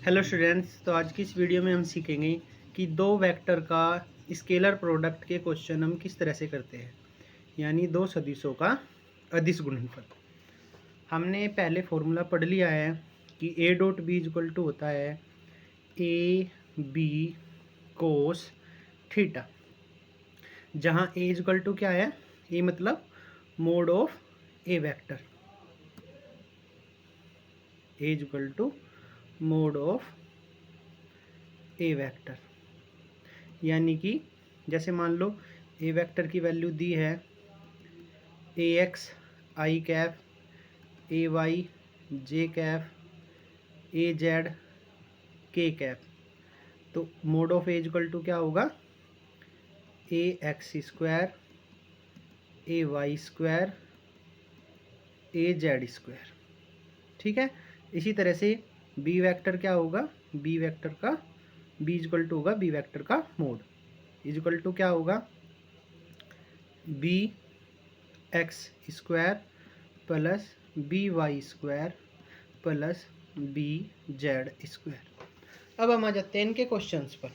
Hello students, तो आज की इस वीडियो में हम सीखेंगे कि दो वेक्टर का स्केलर प्रोडक्ट के क्वेश्चन हम किस तरह से करते हैं, यानी दो सदिशों का अदिश गुणनफल। हमने पहले फॉर्मूला पढ़ लिया है कि A dot B equal to होता है ए बी कोस थीटा, जहाँ ए इक्वल टू क्या है, ए मतलब mod of A vector, A equal to mod of A vector. यानी कि जैसे मान लो ए वेक्टर की वैल्यू दी है A X I cap, A Y J cap, A Z K cap, तो mod of A equal to क्या होगा, A X square, A Y square, A Z square. ठीक है। इसी तरह से बी वेक्टर क्या होगा, बी वेक्टर का बी इक्वल टू होगा बी वेक्टर का मोड इक्वल टू क्या होगा, B X square plus B Y square plus B Z square. अब हम आ जाते हैं इनके क्वेश्चंस पर।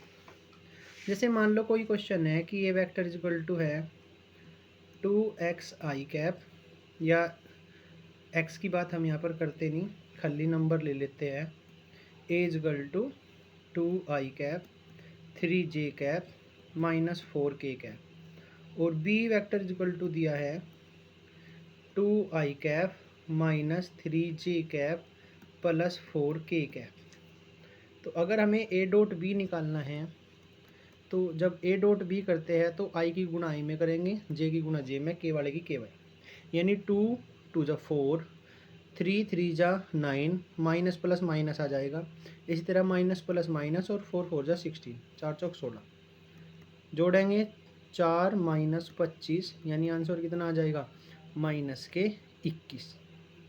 जैसे मान लो कोई क्वेश्चन है कि ये वेक्टर इक्वल टू है 2x आई कैप, या x की बात हम यहाँ पर करते नहीं, खाली नंबर ले लेते हैं। A equal to 2 i cap 3j cap -4k cap, और बी वेक्टर इक्वल टू दिया है 2i cap -3j cap +4k cap. तो अगर हमें a डॉट बी निकालना है, तो जब a डॉट बी करते हैं तो i की गुणा i में करेंगे, j की गुणा j में, k वाले की k वाई, यानी 2 2 जा 4, 3 3 जा 9, माइनस प्लस माइनस आ जाएगा। इसी तरह माइनस प्लस माइनस, और 4 4 जा 16, 4 चौक 16, जोड़ेंगे 4 - 25, यानी आंसर कितना आ जाएगा, -21।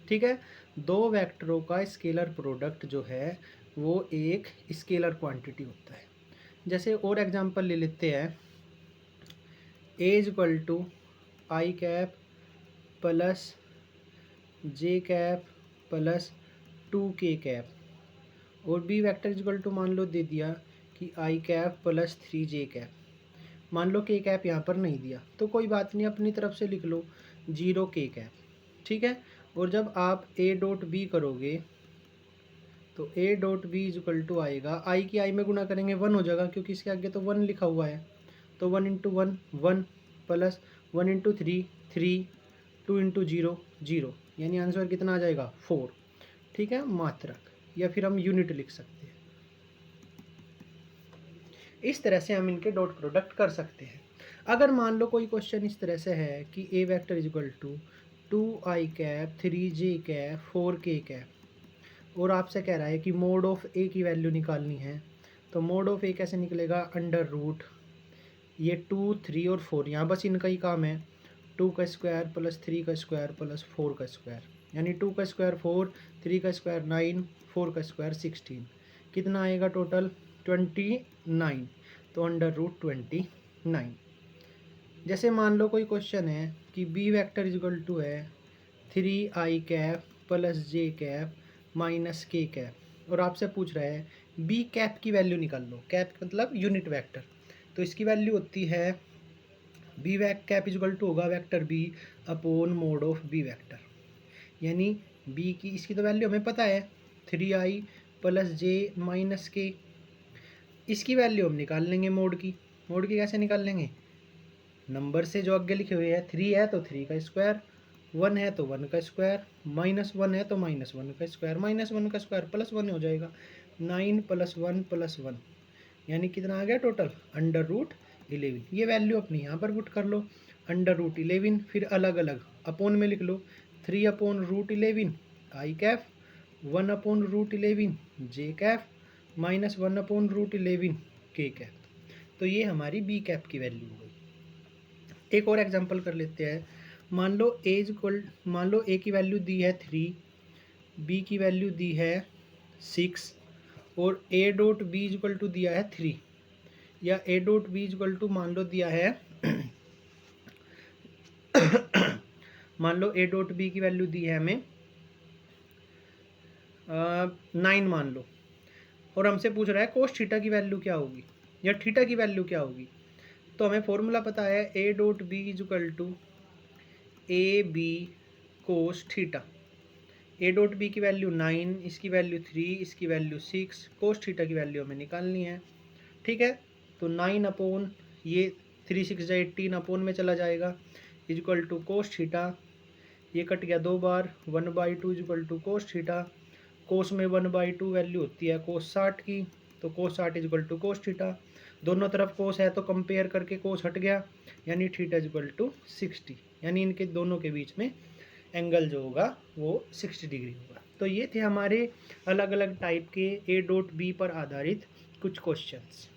ठीक है। दो वेक्टरों का स्केलर प्रोडक्ट जो है वो एक स्केलर क्वांटिटी होता है। जैसे और एग्जांपल ले लेते हैं, A equal to i cap plus j cap plus 2k cap, और बी वेक्टर इक्वल टू मान लो दे दिया कि आई कैप प्लस 3j कैप। मान लो के कैप यहाँ पर नहीं दिया तो कोई बात नहीं, अपनी तरफ से लिख लो 0k कैप। ठीक है। और जब आप ए डॉट बी करोगे तो A dot B equal to आएगा, आई की आई में गुणा करेंगे 1 हो जाएगा, क्योंकि इसके आगे तो 1 लिखा हुआ है। तो 1 × 1 1 प्लस 1 × 3 3, 2 × 0 0, यानी आंसर कितना आ जाएगा 4। ठीक है, मात्रक, या फिर हम यूनिट लिख सकते हैं। इस तरह से हम इनके डॉट प्रोडक्ट कर सकते हैं। अगर मान लो कोई क्वेश्चन इस तरह से है कि A vector equal to 2i cap 3j cap 4k cap, और आपसे कह रहा है कि मोड ऑफ ए की वैल्यू निकालनी है, तो मोड ऑफ ए कैसे निकलेगा, अंडर रूट ये 2 3 और 4, यहाँ बस इनका ही काम है, 2 का स्क्वायर प्लस 3 का स्क्वायर प्लस 4 का स्क्वायर, यानी 2 का स्क्वायर 4, 3 का स्क्वायर 9, 4 का स्क्वायर 16, कितना आएगा टोटल 29, तो अंडर रूट 29। जैसे मान लो कोई क्वेश्चन है कि बी वेक्टर इक्वल टू है 3i cap plus j cap -k cap, और आपसे पूछ रहा है बी कैप की वैल्यू निकाल लो, कैप मतलब यूनिट वेक्टर, तो इसकी वैल्यू होती है बी कैप इक्वल टू होगा vector B upon mod of B vector, यानी बी की इसकी तो वैल्यू हमें पता है 3i प्लस जे -k, इसकी वैल्यू हम निकाल लेंगे मोड की। मोड की कैसे निकाल लेंगे, नंबर से जो आगे लिखे हुए हैं, 3 है तो 3 का स्क्वायर, 1 है तो 1 का स्क्वायर, -1 है तो -1 का स्क्वायर, -1 का स्क्वायर +1 हो जाएगा, 9 + 1 + 1, यानी कितना आ गया टोटल अंडर रूट 11। ये वैल्यू अपनी यहाँ पर पुट कर लो, अंडर रूट 11, फिर अलग अलग अपोन में लिख लो, 3/√11 आई कैफ, 1/√11 जे कैफ, -1/√11 के कैफ। तो ये हमारी बी कैप की वैल्यू हो गई। एक और एग्जांपल कर लेते हैं। मान लो ए की वैल्यू दी है 3, बी की वैल्यू दी है 6, और A dot B equal to दिया है 3, या A dot B equal to मान लो दिया है मान लो ए डॉट बी की वैल्यू दी है हमें 9 मान लो, और हमसे पूछ रहा है कोस थीटा की वैल्यू क्या होगी या थीटा की वैल्यू क्या होगी। तो हमें फॉर्मूला पता है A dot B is equal to A B cos theta. A dot B की वैल्यू 9, इसकी वैल्यू 3, इसकी वैल्यू 6, कोस थीटा की वैल्यू हमें निकालनी है। ठीक है, तो 9 अपॉन ये 3 6 18 अपॉन में चला जाएगा is equal to cos theta. ये कट गया 2 बार, 1/2 is equal to cos theta. Cos में 1/2 वैल्यू होती है कोस 60 की, तो cos 60 is equal to cos theta. दोनों तरफ कोस है तो कंपेयर करके कोस हट गया, यानी थीटा इज इक्वल टू 60, यानी इनके दोनों के बीच में एंगल जो होगा वो 60 डिग्री होगा। तो ये थे हमारे अलग अलग टाइप के ए डॉट बी पर आधारित कुछ क्वेश्चंस।